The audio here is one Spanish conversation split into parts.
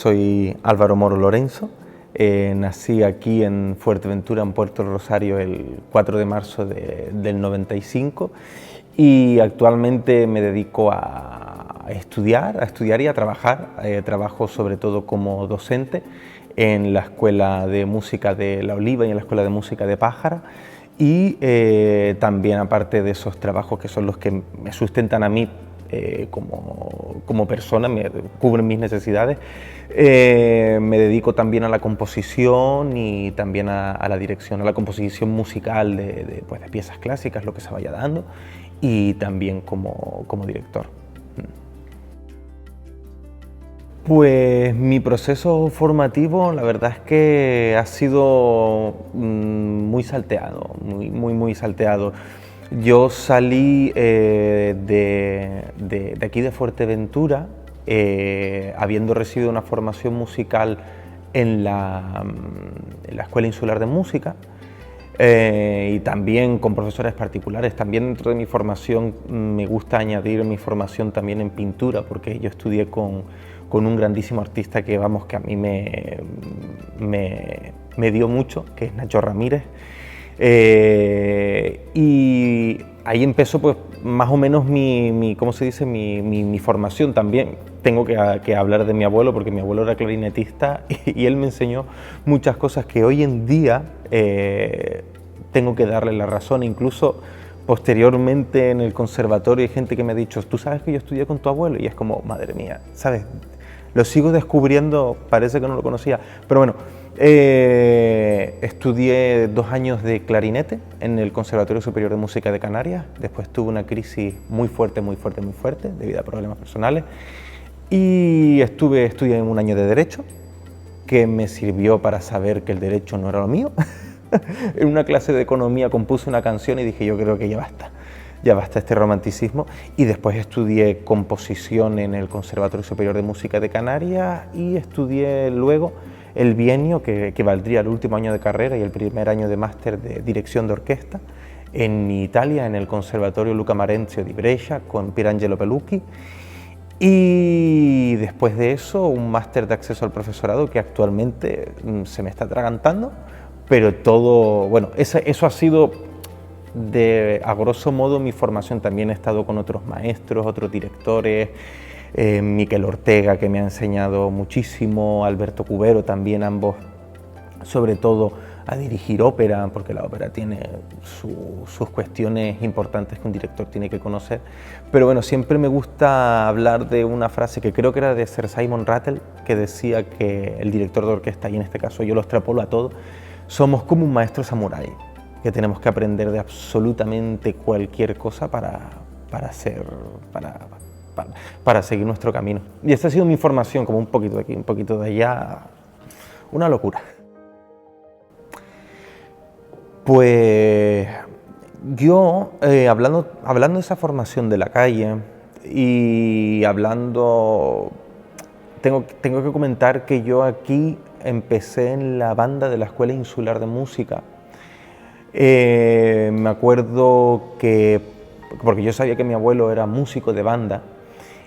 soy Álvaro Moro Lorenzo, nací aquí en Fuerteventura, en Puerto Rosario, el 4 de marzo del 95 y actualmente me dedico a estudiar y a trabajar. Trabajo sobre todo como docente en la Escuela de Música de La Oliva y en la Escuela de Música de Pájara y también, aparte de esos trabajos que son los que me sustentan a mí como persona, me cubren mis necesidades, me dedico también a la composición y también a la dirección, a la composición musical de piezas clásicas, lo que se vaya dando, y también como director. Pues mi proceso formativo, la verdad es que ha sido muy salteado, muy salteado. Yo salí de aquí de Fuerteventura, habiendo recibido una formación musical en la Escuela Insular de Música, y también con profesores particulares. También dentro de mi formación me gusta añadir mi formación también en pintura, porque yo estudié con un grandísimo artista que, vamos, que a mí me dio mucho, que es Nacho Ramírez. Y ahí empezó, pues, más o menos ¿cómo se dice? Mi formación también. Tengo que hablar de mi abuelo, porque mi abuelo era clarinetista y él me enseñó muchas cosas que hoy en día tengo que darle la razón. Incluso posteriormente en el conservatorio hay gente que me ha dicho: ¿tú sabes que yo estudié con tu abuelo? Y es como, madre mía, ¿sabes? Lo sigo descubriendo, parece que no lo conocía, pero bueno. Estudié 2 años de clarinete en el Conservatorio Superior de Música de Canarias. Después tuve una crisis muy fuerte debido a problemas personales, y estudié 1 año de Derecho, que me sirvió para saber que el Derecho no era lo mío. En una clase de Economía compuse una canción y dije: yo creo que ya basta este romanticismo. Y después estudié composición en el Conservatorio Superior de Música de Canarias y estudié luego el bienio, que valdría el último año de carrera y el primer año de máster de dirección de orquesta en Italia, en el Conservatorio Luca Marenzio di Brescia, con Pierangelo Pelucchi. Y después de eso, un máster de acceso al profesorado que actualmente se me está atragantando, pero todo, bueno, eso ha sido a grosso modo mi formación. También he estado con otros maestros, otros directores, Miquel Ortega, que me ha enseñado muchísimo, Alberto Cubero también, ambos sobre todo a dirigir ópera, porque la ópera tiene sus cuestiones importantes que un director tiene que conocer. Pero bueno, siempre me gusta hablar de una frase que creo que era de Sir Simon Rattle, que decía que el director de orquesta, y en este caso yo lo extrapolo a todo, somos como un maestro samurái, que tenemos que aprender de absolutamente cualquier cosa para seguir nuestro camino. Y esta ha sido mi formación, como un poquito de aquí, un poquito de allá, una locura. Pues yo, hablando de esa formación de la calle y tengo que comentar que yo aquí empecé en la banda de la Escuela Insular de Música. Me acuerdo porque yo sabía que mi abuelo era músico de banda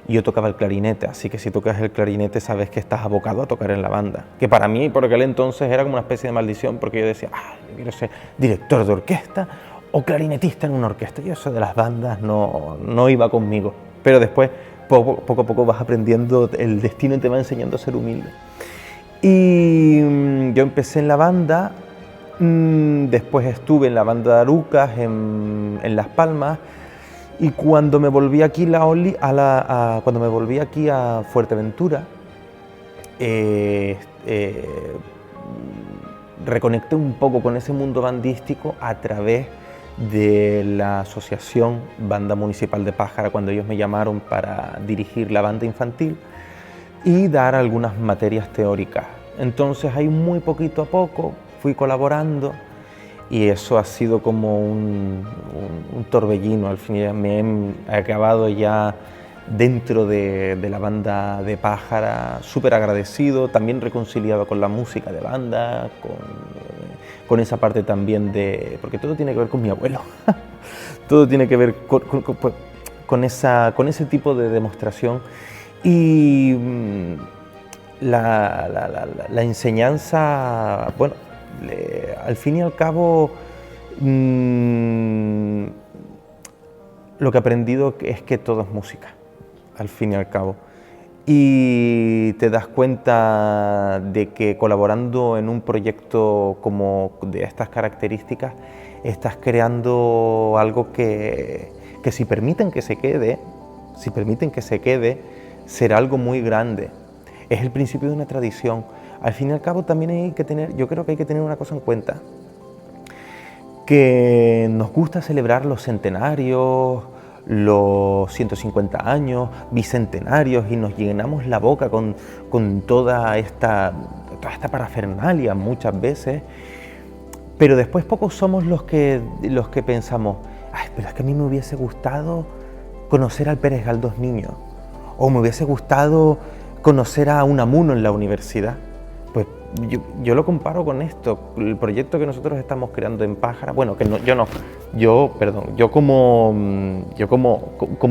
y yo tocaba el clarinete, así que si tocas el clarinete sabes que estás abocado a tocar en la banda, que para mí por aquel entonces era como una especie de maldición, porque yo decía: yo quiero ser director de orquesta o clarinetista en una orquesta, y eso de las bandas no iba conmigo. Pero después, poco a poco vas aprendiendo, el destino te va enseñando a ser humilde. Y yo empecé en la banda, después estuve en la banda de Arucas en Las Palmas. Y cuando me volví aquí a Fuerteventura, reconecté un poco con ese mundo bandístico a través de la asociación Banda Municipal de Pájara, cuando ellos me llamaron para dirigir la banda infantil y dar algunas materias teóricas. Entonces ahí, muy poquito a poco, fui colaborando. Y eso ha sido como un torbellino. Al final me he acabado ya dentro de la banda de Pájara, súper agradecido, también reconciliado con la música de banda, con esa parte también porque todo tiene que ver con mi abuelo. Todo tiene que ver con ese tipo de demostración. Y la enseñanza, bueno, al fin y al cabo, lo que he aprendido es que todo es música, al fin y al cabo. Y te das cuenta de que colaborando en un proyecto como de estas características, estás creando algo que si permiten que se quede, será algo muy grande. Es el principio de una tradición. Al fin y al cabo también hay que tener, yo creo que hay que tener una cosa en cuenta, que nos gusta celebrar los centenarios, los 150 años, bicentenarios, y nos llenamos la boca con toda esta parafernalia muchas veces, pero después pocos somos los que pensamos, ay, pero es que a mí me hubiese gustado conocer al Pérez Galdós niño, o me hubiese gustado conocer a Unamuno en la universidad. Pues yo lo comparo con esto, el proyecto que nosotros estamos creando en Pájara, bueno, que no, yo como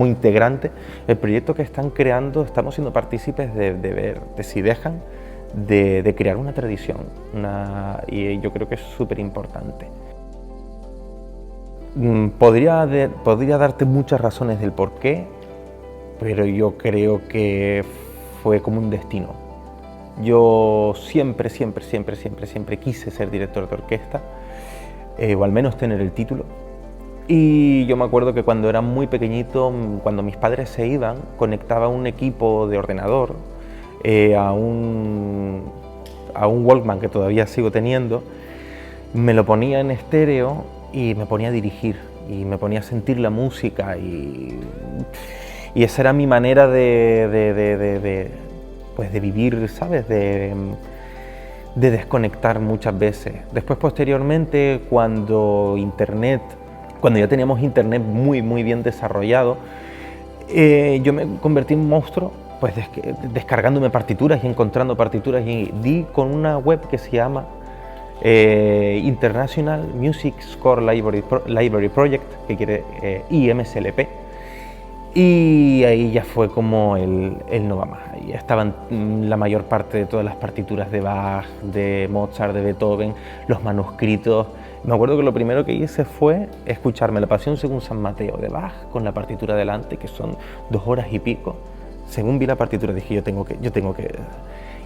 integrante, el proyecto que están creando, estamos siendo partícipes de si dejan de crear una tradición, y yo creo que es súper importante. Podría darte muchas razones del por qué, pero yo creo que fue como un destino. Yo siempre quise ser director de orquesta, o al menos tener el título. Y yo me acuerdo que cuando era muy pequeñito, cuando mis padres se iban, conectaba un equipo de ordenador a un Walkman que todavía sigo teniendo, me lo ponía en estéreo y me ponía a dirigir y me ponía a sentir la música, y esa era mi manera de vivir, ¿sabes? De desconectar muchas veces. Después, posteriormente, cuando ya teníamos internet muy bien desarrollado, yo me convertí en un monstruo, pues descargándome partituras y encontrando partituras, y di con una web que se llama International Music Score Library Project, que quiere IMSLP. Y ahí ya fue como el no va más. Ahí estaban la mayor parte de todas las partituras de Bach, de Mozart, de Beethoven, los manuscritos. Me acuerdo que lo primero que hice fue escucharme La Pasión según San Mateo de Bach con la partitura delante, que son 2 horas y pico. Según vi la partitura dije, yo tengo que...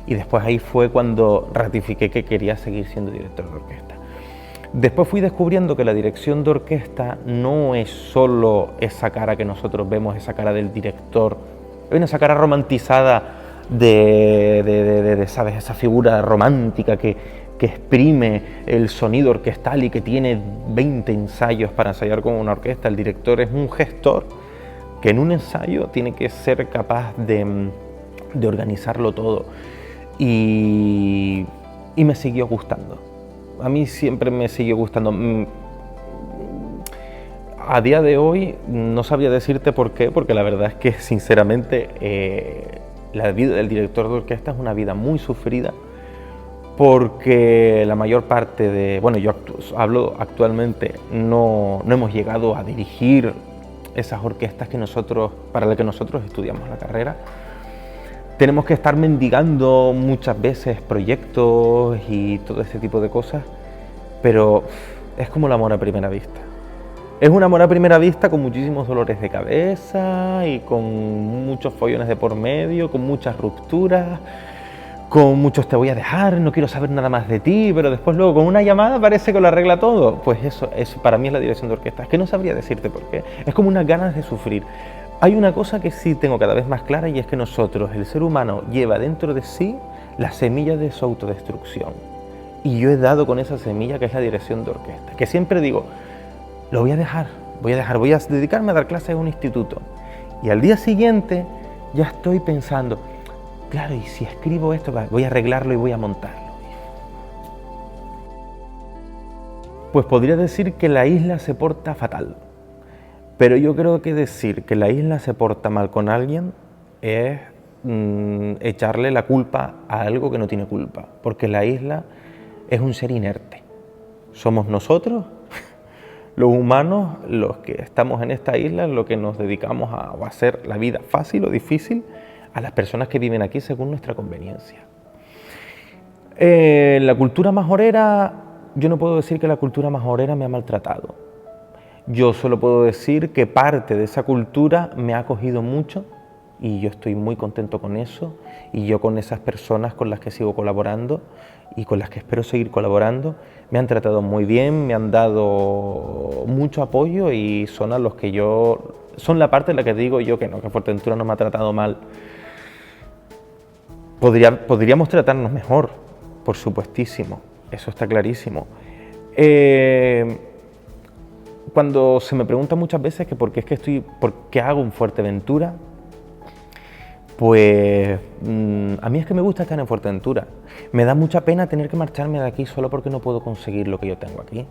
Y después ahí fue cuando ratifiqué que quería seguir siendo director de orquesta. Después fui descubriendo que la dirección de orquesta no es solo esa cara que nosotros vemos, esa cara del director, esa cara romantizada ¿sabes? Esa figura romántica que exprime el sonido orquestal y que tiene 20 ensayos para ensayar con una orquesta. El director es un gestor que en un ensayo tiene que ser capaz de organizarlo todo, y me siguió gustando. A mí siempre me siguió gustando. A día de hoy no sabría decirte por qué, porque la verdad es que sinceramente la vida del director de orquesta es una vida muy sufrida, porque la mayor parte de... Bueno, yo hablo actualmente, no hemos llegado a dirigir esas orquestas para las que nosotros estudiamos la carrera. Tenemos que estar mendigando muchas veces proyectos y todo este tipo de cosas, pero es como el amor a primera vista. Es un amor a primera vista con muchísimos dolores de cabeza y con muchos follones de por medio, con muchas rupturas, con muchos te voy a dejar, no quiero saber nada más de ti, pero después luego con una llamada parece que lo arregla todo. Pues eso para mí es la dirección de orquesta. Es que no sabría decirte por qué. Es como unas ganas de sufrir. Hay una cosa que sí tengo cada vez más clara, y es que nosotros, el ser humano, lleva dentro de sí la semilla de su autodestrucción. Y yo he dado con esa semilla, que es la dirección de orquesta, que siempre digo, lo voy a dejar, voy a dedicarme a dar clases en un instituto. Y al día siguiente ya estoy pensando, claro, y si escribo esto, voy a arreglarlo y voy a montarlo. Pues podría decir que la isla se porta fatal. Pero yo creo que decir que la isla se porta mal con alguien es echarle la culpa a algo que no tiene culpa, porque la isla es un ser inerte. Somos nosotros, los humanos, los que estamos en esta isla, los que nos dedicamos a hacer la vida fácil o difícil a las personas que viven aquí según nuestra conveniencia. La cultura majorera, yo no puedo decir que la cultura majorera me ha maltratado. Yo solo puedo decir que parte de esa cultura me ha acogido mucho y yo estoy muy contento con eso, y yo con esas personas con las que sigo colaborando y con las que espero seguir colaborando, me han tratado muy bien, me han dado mucho apoyo y son a los que son la parte en la que digo yo que no, que Fuerteventura no me ha tratado mal. Podríamos tratarnos mejor, por supuestísimo, eso está clarísimo. Cuando se me pregunta muchas veces que por qué hago en Fuerteventura, pues a mí es que me gusta estar en Fuerteventura. Me da mucha pena tener que marcharme de aquí solo porque no puedo conseguir lo que yo tengo aquí.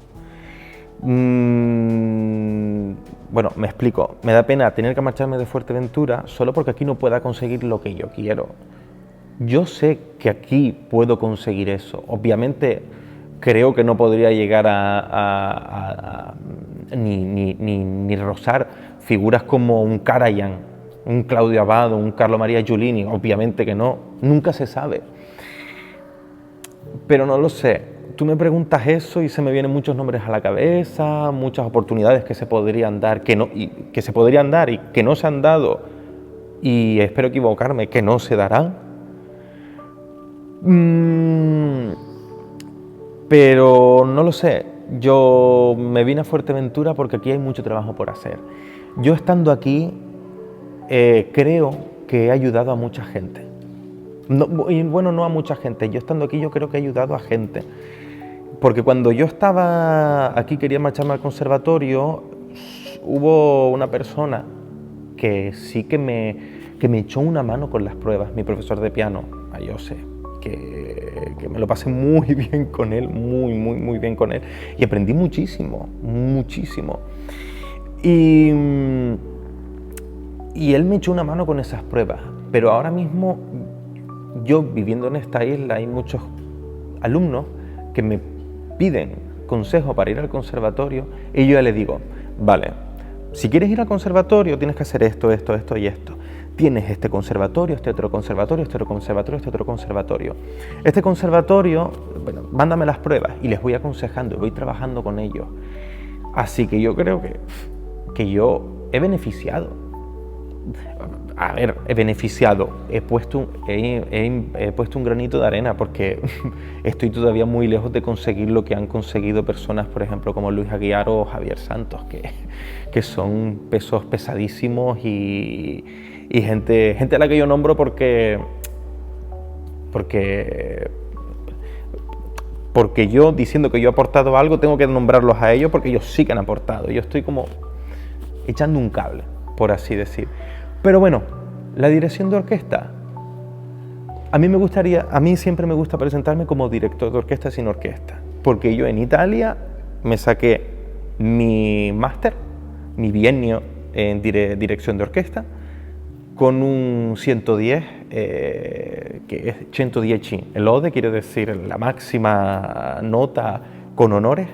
Bueno, me explico. Me da pena tener que marcharme de Fuerteventura solo porque aquí no pueda conseguir lo que yo quiero. Yo sé que aquí puedo conseguir eso. Obviamente creo que no podría llegar ni rozar figuras como un Karajan, un Claudio Abbado, un Carlo Maria Giulini, obviamente que no, nunca se sabe. Pero no lo sé, tú me preguntas eso y se me vienen muchos nombres a la cabeza, muchas oportunidades que se podrían dar, que se podrían dar y que no se han dado, y espero equivocarme, que no se darán. Pero no lo sé, yo me vine a Fuerteventura porque aquí hay mucho trabajo por hacer. Yo estando aquí, creo que he ayudado a mucha gente. No a mucha gente, yo estando aquí yo creo que he ayudado a gente. Porque cuando yo estaba aquí, quería marcharme al conservatorio, hubo una persona que sí que me echó una mano con las pruebas, mi profesor de piano, José, que me lo pasé muy bien con él, muy bien con él, y aprendí muchísimo. Y él me echó una mano con esas pruebas, pero ahora mismo, yo viviendo en esta isla, hay muchos alumnos que me piden consejo para ir al conservatorio, y yo ya les digo, vale, si quieres ir al conservatorio tienes que hacer esto y esto. Tienes este conservatorio, este otro conservatorio, este otro conservatorio, este otro conservatorio. Este conservatorio, bueno, mándame las pruebas y les voy aconsejando, voy trabajando con ellos. Así que yo creo que yo he beneficiado. A ver, he beneficiado, he puesto un granito de arena porque estoy todavía muy lejos de conseguir lo que han conseguido personas, por ejemplo, como Luis Aguiar o Javier Santos, que son pesos pesadísimos y gente a la que yo nombro porque yo, diciendo que yo he aportado algo, tengo que nombrarlos a ellos porque ellos sí que han aportado. Yo estoy como echando un cable, por así decir. Pero bueno, la dirección de orquesta. A mí siempre me gusta presentarme como director de orquesta sin orquesta, porque yo en Italia me saqué mi máster, mi bienio en dirección de orquesta, con un 110, que es 110. El lode quiere decir la máxima nota con honores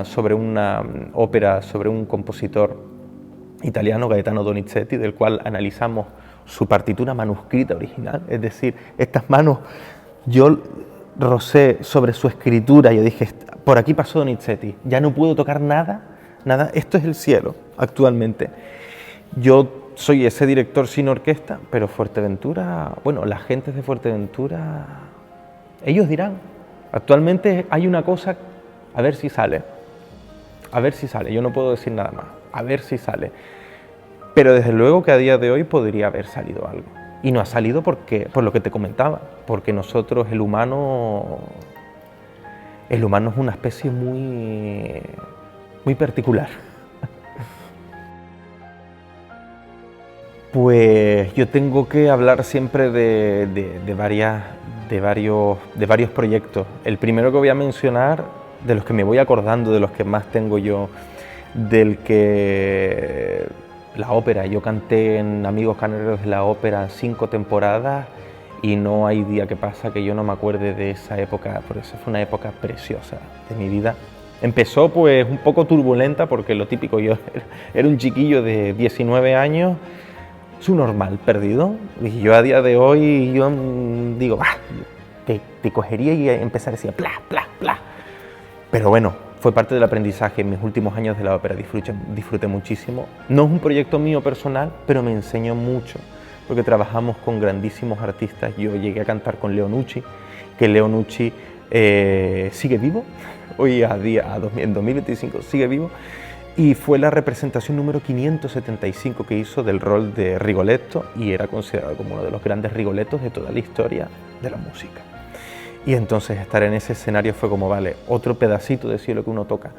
sobre una ópera, sobre un compositor italiano, Gaetano Donizetti, del cual analizamos su partitura manuscrita original, es decir, estas manos, yo rocé sobre su escritura, yo dije, por aquí pasó Donizetti, ya no puedo tocar nada, esto es el cielo actualmente. Yo soy ese director sin orquesta, pero Fuerteventura, bueno, las gentes de Fuerteventura, ellos dirán, actualmente hay una cosa, a ver si sale, yo no puedo decir nada más, a ver si sale. Pero desde luego que a día de hoy podría haber salido algo. Y no ha salido por lo que te comentaba, porque nosotros, el humano es una especie muy particular. Pues yo tengo que hablar siempre de varios proyectos. El primero que voy a mencionar, de los que me voy acordando, de los que más tengo yo, la ópera. Yo canté en Amigos Canarios de la Ópera 5 temporadas y no hay día que pasa que yo no me acuerde de esa época, por eso fue una época preciosa de mi vida. Empezó pues un poco turbulenta porque lo típico, yo era un chiquillo de 19 años, su normal, perdido, y yo a día de hoy yo digo, te cogería y empezar a decir pla, pla, pla. Pero bueno, fue parte del aprendizaje. En mis últimos años de la ópera disfruté muchísimo. No es un proyecto mío personal, pero me enseñó mucho, porque trabajamos con grandísimos artistas. Yo llegué a cantar con Leo Nucci, que Leo Nucci sigue vivo, hoy en 2025 sigue vivo, y fue la representación número 575 que hizo del rol de Rigoletto, y era considerado como uno de los grandes Rigolettos de toda la historia de la música. Y entonces estar en ese escenario fue como, vale, otro pedacito de cielo que uno toca.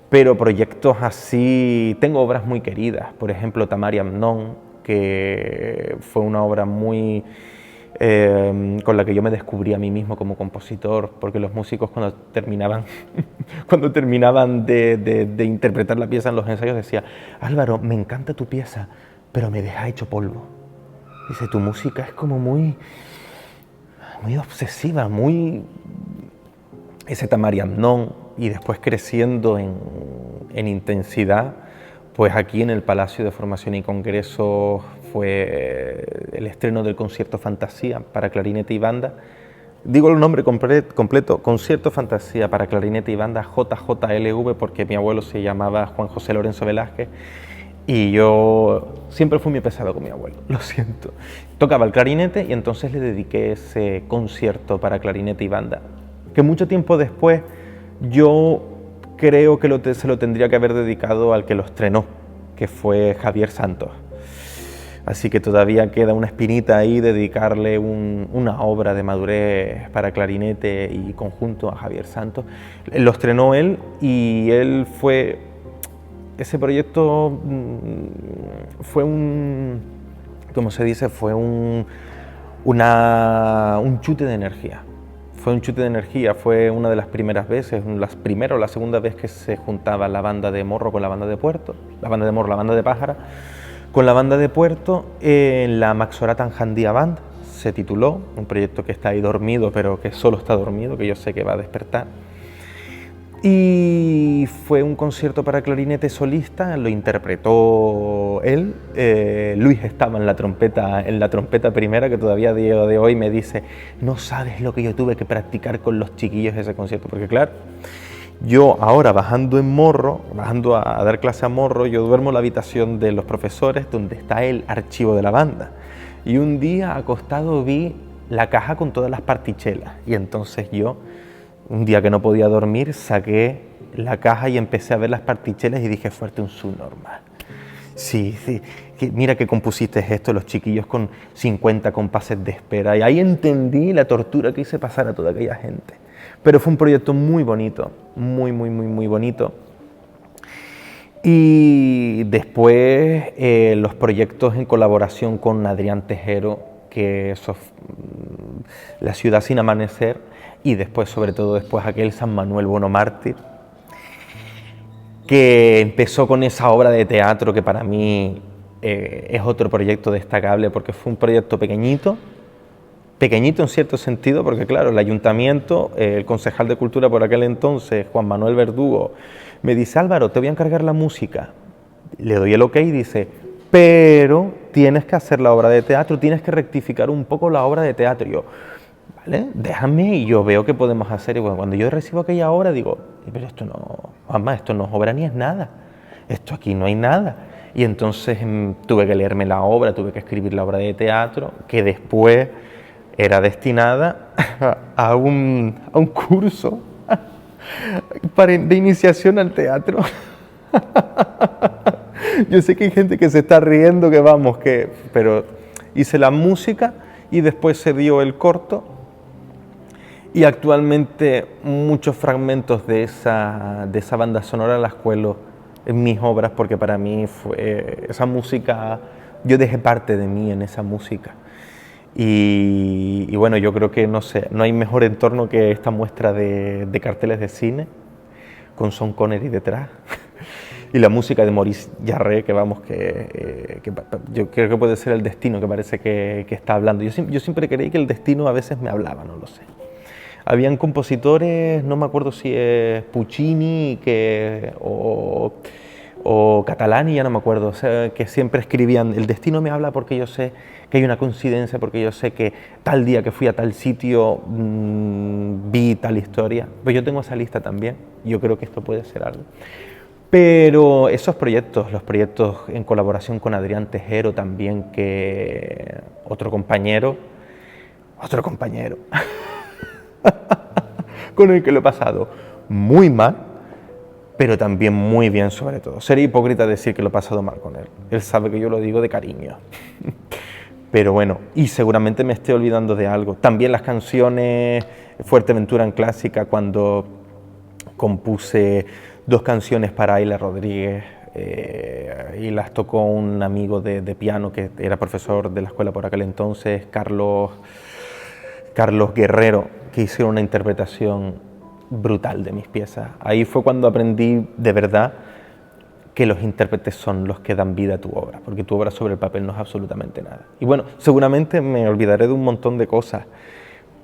Pero proyectos así, tengo obras muy queridas, por ejemplo Tamari Amnon, que fue una obra muy con la que yo me descubrí a mí mismo como compositor, porque los músicos cuando terminaban de interpretar la pieza en los ensayos decía: Álvaro, me encanta tu pieza, pero me deja hecho polvo. Dice, tu música es como muy obsesiva, muy... Ese Tamari Amnon, y después creciendo en intensidad, pues aquí en el Palacio de Formación y Congresos fue el estreno del Concierto Fantasía para clarinete y banda. Digo el nombre completo, Concierto Fantasía para clarinete y banda, JJLV, porque mi abuelo se llamaba Juan José Lorenzo Velázquez, y yo siempre fui muy pesado con mi abuelo, lo siento. Tocaba el clarinete y entonces le dediqué ese concierto para clarinete y banda, que mucho tiempo después yo creo que se lo tendría que haber dedicado al que lo estrenó, que fue Javier Santos. Así que todavía queda una espinita ahí, dedicarle una obra de madurez para clarinete y conjunto a Javier Santos. Lo estrenó él y él fue... Ese proyecto fue ¿cómo se dice? Fue un chute de energía. Fue un chute de energía, fue una de las primeras veces, la primera o la segunda vez que se juntaba la banda de Morro con la banda de Puerto, la banda de Morro, la banda de Pájara, con la banda de Puerto en la Maxorata Jandía Band, se tituló, un proyecto que está ahí dormido, pero que solo está dormido, que yo sé que va a despertar. Y fue un concierto para clarinete solista, lo interpretó él, Luis estaba en la trompeta primera, que todavía a día de hoy me dice, no sabes lo que yo tuve que practicar con los chiquillos de ese concierto, porque claro, yo ahora bajando a dar clase a Morro, yo duermo en la habitación de los profesores donde está el archivo de la banda, y un día acostado vi la caja con todas las partichelas, y entonces yo, un día que no podía dormir, saqué la caja y empecé a ver las partichelas y dije, fuerte un subnormal. Sí, mira que compusiste esto, los chiquillos con 50 compases de espera, y ahí entendí la tortura que hice pasar a toda aquella gente. Pero fue un proyecto muy bonito, muy bonito. Y después los proyectos en colaboración con Adrián Tejero, que eso, La ciudad sin amanecer, y después, sobre todo después, aquel San Manuel Bueno Mártir, que empezó con esa obra de teatro que para mí es otro proyecto destacable, porque fue un proyecto pequeñito en cierto sentido, porque claro, el ayuntamiento, el concejal de cultura por aquel entonces, Juan Manuel Verdugo, me dice, Álvaro, te voy a encargar la música. Le doy el ok y dice, pero tienes que hacer la obra de teatro, tienes que rectificar un poco la obra de teatro. Y yo, vale, déjame y yo veo qué podemos hacer. Y bueno, cuando yo recibo aquella obra digo, pero esto no, Juanma, esto no es obra ni es nada, esto aquí no hay nada. Y entonces tuve que leerme la obra, tuve que escribir la obra de teatro, que después era destinada a un curso de iniciación al teatro. Yo sé que hay gente que se está riendo, pero hice la música y después se dio el corto, y actualmente muchos fragmentos de esa banda sonora las cuelo en mis obras, porque para mí fue esa música, yo dejé parte de mí en esa música. Y bueno, yo creo que no hay mejor entorno que esta muestra de carteles de cine con Sean Connery detrás y la música de Maurice Jarre, que yo creo que puede ser el destino que parece que está hablando. Yo siempre creí que el destino a veces me hablaba, no lo sé. Habían compositores, no me acuerdo si es Puccini o o Catalani, ya no me acuerdo, o sea, que siempre escribían, el destino me habla porque yo sé que hay una coincidencia, porque yo sé que tal día que fui a tal sitio vi tal historia. Pues yo tengo esa lista también, yo creo que esto puede ser algo. Pero esos proyectos, los proyectos en colaboración con Adrián Tejero también, que otro compañero, con el que lo he pasado muy mal, pero también muy bien sobre todo. Sería hipócrita decir que lo he pasado mal con él. Él sabe que yo lo digo de cariño. Pero bueno, y seguramente me esté olvidando de algo. También las canciones Fuerteventura en Clásica, cuando compuse 2 canciones para Ayla Rodríguez y las tocó un amigo de piano que era profesor de la escuela por aquel entonces, Carlos Guerrero, que hicieron una interpretación brutal de mis piezas. Ahí fue cuando aprendí de verdad que los intérpretes son los que dan vida a tu obra, porque tu obra sobre el papel no es absolutamente nada. Y bueno, seguramente me olvidaré de un montón de cosas,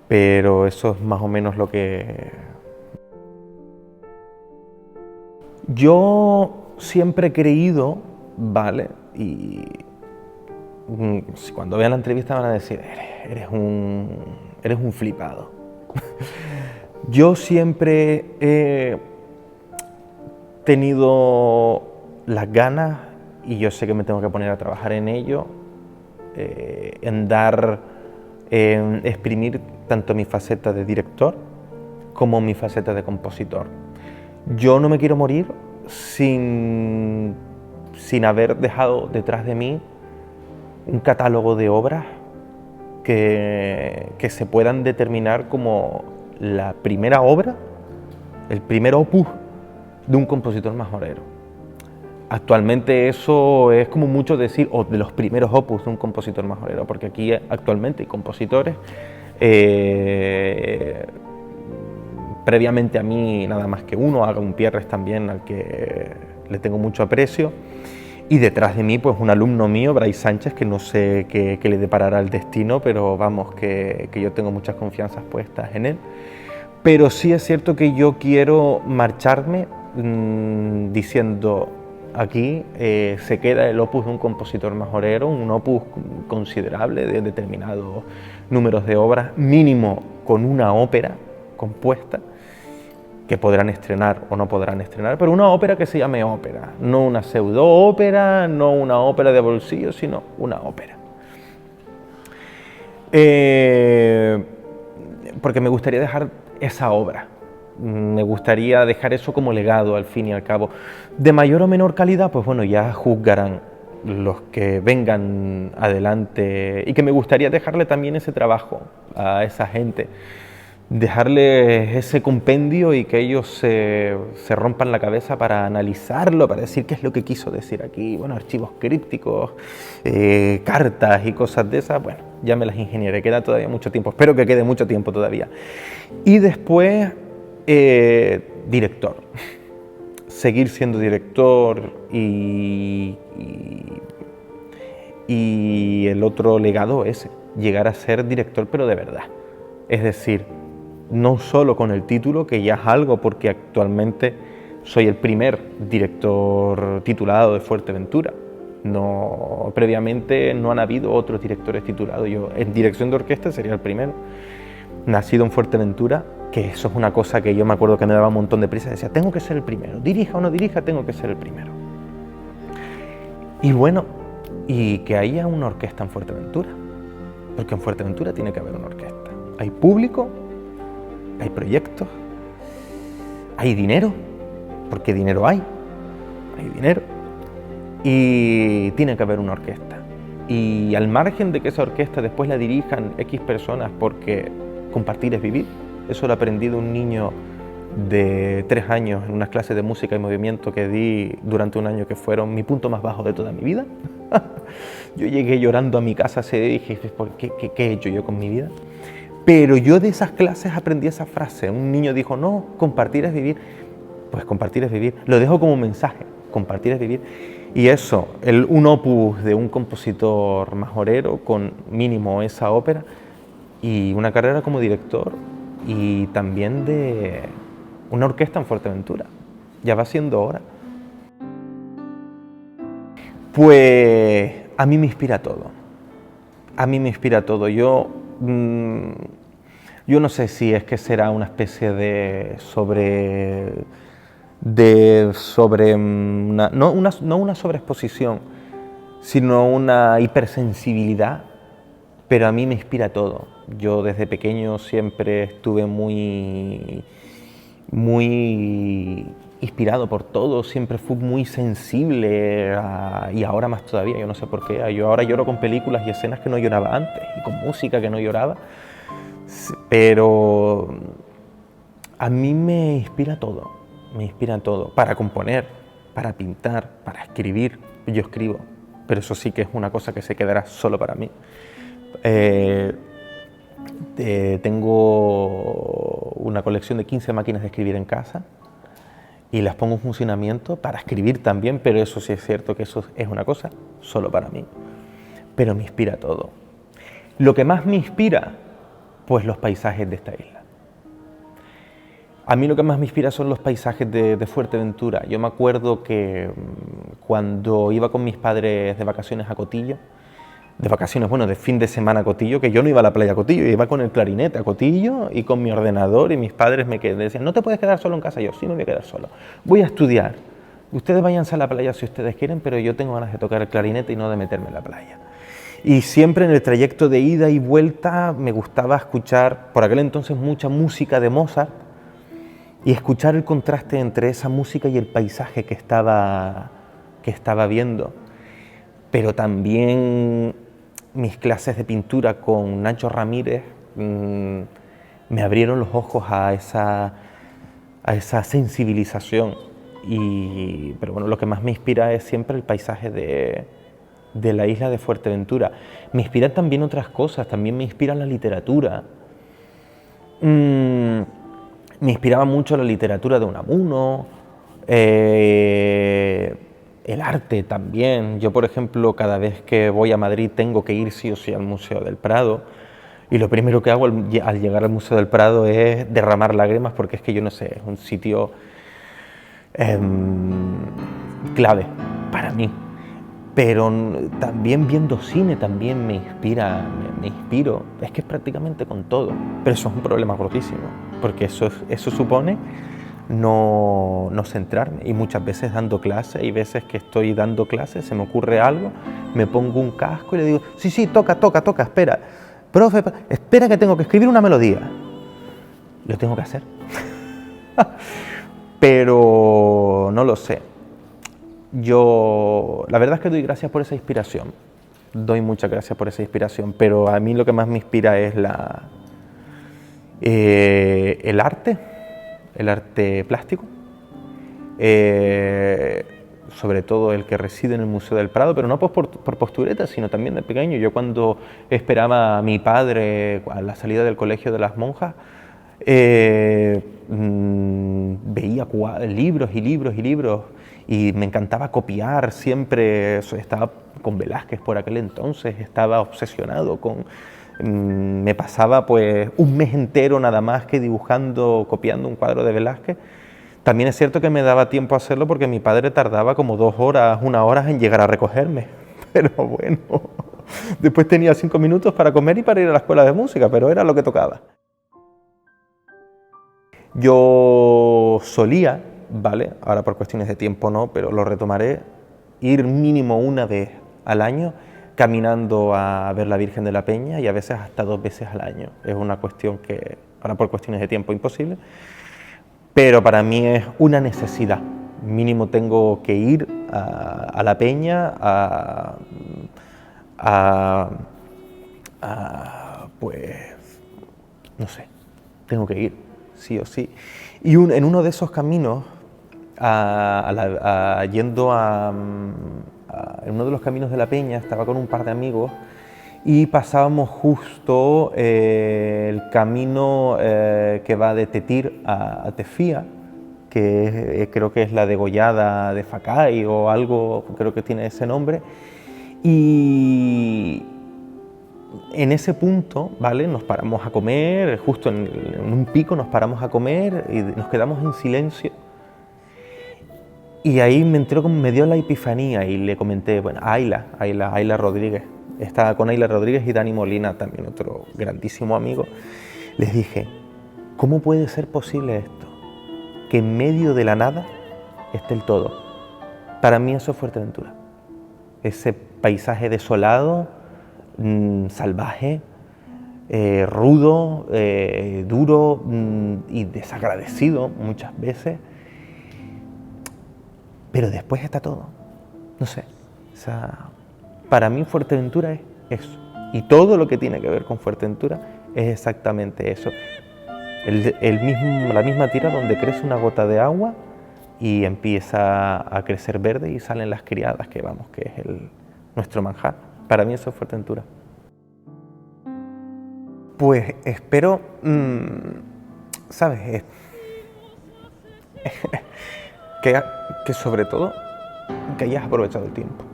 pero eso es más o menos lo que... Yo siempre he creído, ¿vale? Y cuando vean la entrevista van a decir, eres un flipado. Yo siempre he tenido las ganas, y yo sé que me tengo que poner a trabajar en ello, en exprimir tanto mi faceta de director como mi faceta de compositor. Yo no me quiero morir sin haber dejado detrás de mí un catálogo de obras que se puedan determinar como la primera obra, el primer opus de un compositor majorero. Actualmente eso es como mucho decir, o de los primeros opus de un compositor majorero, porque aquí actualmente hay compositores, previamente a mí nada más que uno, Agustín Pierres también, al que le tengo mucho aprecio, y detrás de mí pues un alumno mío, Bryce Sánchez, que no sé qué le deparará el destino, pero vamos, que yo tengo muchas confianzas puestas en él. Pero sí es cierto que yo quiero marcharme diciendo, aquí se queda el opus de un compositor majorero, un opus considerable de determinados números de obras, mínimo con una ópera compuesta, que podrán estrenar o no podrán estrenar, pero una ópera que se llame ópera, no una pseudo ópera, no una ópera de bolsillo, sino una ópera. Porque me gustaría dejar esa obra, me gustaría dejar eso como legado al fin y al cabo. De mayor o menor calidad, pues bueno, ya juzgarán los que vengan adelante, y que me gustaría dejarle también ese trabajo a esa gente, dejarles ese compendio y que ellos se rompan la cabeza para analizarlo, para decir qué es lo que quiso decir aquí. Bueno, archivos crípticos, cartas y cosas de esas, bueno, ya me las ingeniaré, queda todavía mucho tiempo, espero que quede mucho tiempo todavía. Y después, director, seguir siendo director, y el otro legado es llegar a ser director, pero de verdad. Es decir, no solo con el título, que ya es algo, porque actualmente soy el primer director titulado de Fuerteventura. No, previamente no han habido otros directores titulados. Yo en dirección de orquesta sería el primero. Nacido en Fuerteventura, que eso es una cosa que yo me acuerdo que me daba un montón de prisa. Decía, tengo que ser el primero. Dirija o no dirija, tengo que ser el primero. Y bueno, y que haya una orquesta en Fuerteventura. Porque en Fuerteventura tiene que haber una orquesta. Hay público, hay proyectos, hay dinero, porque dinero hay dinero, y tiene que haber una orquesta. Y al margen de que esa orquesta después la dirijan X personas, porque compartir es vivir, eso lo aprendí de un niño de 3 años en unas clases de música y movimiento que di durante un año, que fueron mi punto más bajo de toda mi vida. Yo llegué llorando a mi casa y dije, ¿qué he hecho yo con mi vida? Pero yo de esas clases aprendí esa frase. Un niño dijo, no, compartir es vivir. Pues compartir es vivir. Lo dejo como mensaje, compartir es vivir. Y eso, un opus de un compositor majorero con mínimo esa ópera, y una carrera como director, y también de una orquesta en Fuerteventura. Ya va siendo hora. Pues a mí me inspira todo. A mí me inspira todo. Yo no sé si es que será una especie no una sobreexposición, sino una hipersensibilidad, pero a mí me inspira todo. Yo desde pequeño siempre estuve muy inspirado por todo, siempre fui muy sensible y ahora más todavía, yo no sé por qué. Yo ahora lloro con películas y escenas que no lloraba antes y con música que no lloraba, pero a mí me inspira todo, para componer, para pintar, para escribir. Yo escribo, pero eso sí que es una cosa que se quedará solo para mí. Tengo una colección de 15 máquinas de escribir en casa y las pongo en funcionamiento para escribir también, pero eso sí es cierto que eso es una cosa solo para mí. Pero me inspira todo. Lo que más me inspira, pues los paisajes de esta isla. A mí lo que más me inspira son los paisajes de Fuerteventura. Yo me acuerdo que cuando iba con mis padres de vacaciones a Cotillo, de fin de semana a Cotillo, que yo no iba a la playa a Cotillo, iba con el clarinete a Cotillo y con mi ordenador, y mis padres me decían, no te puedes quedar solo en casa. Yo, sí me voy a quedar solo, voy a estudiar, ustedes váyanse a la playa si ustedes quieren, pero yo tengo ganas de tocar el clarinete y no de meterme en la playa. Y siempre en el trayecto de ida y vuelta me gustaba escuchar, por aquel entonces, mucha música de Mozart, y escuchar el contraste entre esa música y el paisaje que estaba viendo. Pero también mis clases de pintura con Nacho Ramírez me abrieron los ojos a esa sensibilización. Pero bueno, lo que más me inspira es siempre el paisaje de la isla de Fuerteventura. Me inspiran también otras cosas, también me inspira la literatura. Me inspiraba mucho la literatura de Unamuno, el arte también. Yo, por ejemplo, cada vez que voy a Madrid tengo que ir sí o sí al Museo del Prado, y lo primero que hago al llegar al Museo del Prado es derramar lágrimas, porque es que yo no sé, es un sitio clave para mí. Pero también viendo cine también me inspiro, es que es prácticamente con todo, pero eso es un problema gordísimo, porque eso supone no centrarme, y muchas veces dando clases, hay veces que estoy dando clases, se me ocurre algo, me pongo un casco y le digo, sí, toca, espera, profe, espera que tengo que escribir una melodía, lo tengo que hacer, pero no lo sé. Yo, la verdad es que doy gracias por esa inspiración, doy muchas gracias por esa inspiración, pero a mí lo que más me inspira es el arte plástico, sobre todo el que reside en el Museo del Prado, pero no por postureta, sino también de pequeño. Yo, cuando esperaba a mi padre a la salida del colegio de las monjas, veía libros y libros, y me encantaba copiar siempre. Estaba con Velázquez por aquel entonces, estaba obsesionado con... me pasaba pues un mes entero nada más que copiando un cuadro de Velázquez. También es cierto que me daba tiempo a hacerlo porque mi padre tardaba como 2 horas, 1 hora en llegar a recogerme, pero bueno, después tenía 5 minutos para comer y para ir a la escuela de música, pero era lo que tocaba. Yo solía, ¿vale?, ahora por cuestiones de tiempo no, pero lo retomaré, ir mínimo una vez al año caminando a ver la Virgen de la Peña, y a veces hasta 2 veces al año. Es una cuestión que ahora por cuestiones de tiempo imposible, pero para mí es una necesidad. Mínimo tengo que ir a la Peña pues no sé, tengo que ir sí o sí. Y en uno de esos caminos, en uno de los caminos de la Peña, estaba con un par de amigos y pasábamos justo el camino que va de Tetir a Tefía, que creo que es la degollada de Facay o algo, creo que tiene ese nombre. Y en ese punto, ¿vale?, nos paramos a comer, justo en un pico nos paramos a comer y nos quedamos en silencio. Y ahí me entró, como me dio la epifanía y le comenté, bueno, a Ayla Rodríguez. Estaba con Ayla Rodríguez y Dani Molina, también otro grandísimo amigo. Les dije, ¿cómo puede ser posible esto? Que en medio de la nada esté el todo. Para mí eso es Fuerteventura. Ese paisaje desolado, salvaje, rudo, duro y desagradecido muchas veces. Pero después está todo. No sé. O sea, para mí Fuerteventura es eso. Y todo lo que tiene que ver con Fuerteventura es exactamente eso. La misma tira donde crece una gota de agua y empieza a crecer verde y salen las criadas, que vamos, que es nuestro manjar. Para mí eso es Fuerteventura. Pues espero, ¿sabes? Que sobre todo, que hayas aprovechado el tiempo.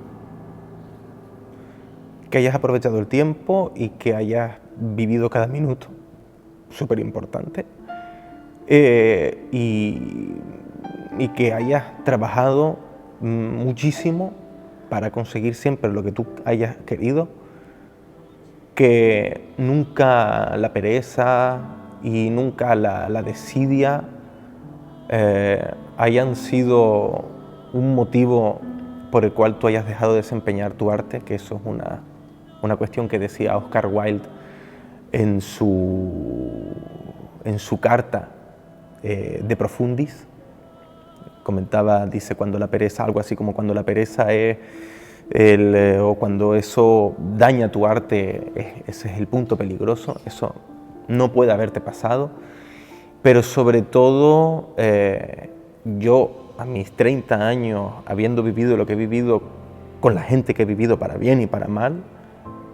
Que hayas aprovechado el tiempo y que hayas vivido cada minuto. Súper importante. Y que hayas trabajado muchísimo para conseguir siempre lo que tú hayas querido, que nunca la pereza y nunca la desidia hayan sido un motivo por el cual tú hayas dejado de desempeñar tu arte, que eso es una cuestión que decía Oscar Wilde en su carta De Profundis. Comentaba, dice, cuando la pereza, algo así como cuando la pereza es o cuando eso daña tu arte, ese es el punto peligroso, eso no puede haberte pasado, pero sobre todo yo a mis 30 años, habiendo vivido lo que he vivido con la gente que he vivido para bien y para mal,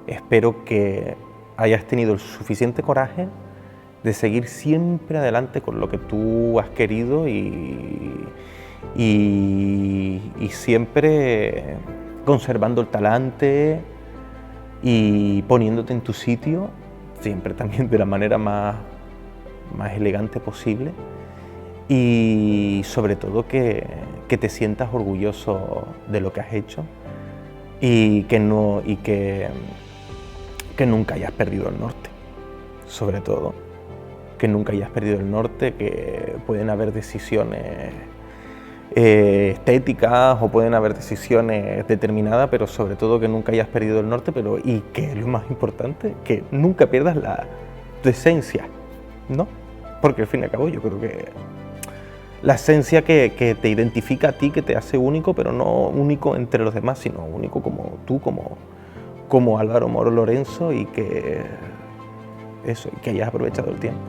espero que hayas tenido el suficiente coraje de seguir siempre adelante con lo que tú has querido y siempre conservando el talante y poniéndote en tu sitio, siempre también de la manera más elegante posible, y sobre todo que te sientas orgulloso de lo que has hecho y que nunca hayas perdido el norte, sobre todo, que nunca hayas perdido el norte, que pueden haber decisiones estéticas o pueden haber decisiones determinadas, pero sobre todo que nunca hayas perdido el norte, y que lo más importante, que nunca pierdas tu esencia, ¿no? Porque al fin y al cabo yo creo que la esencia que te identifica a ti, que te hace único, pero no único entre los demás, sino único como tú, como Álvaro Moro Lorenzo, y que hayas aprovechado el tiempo.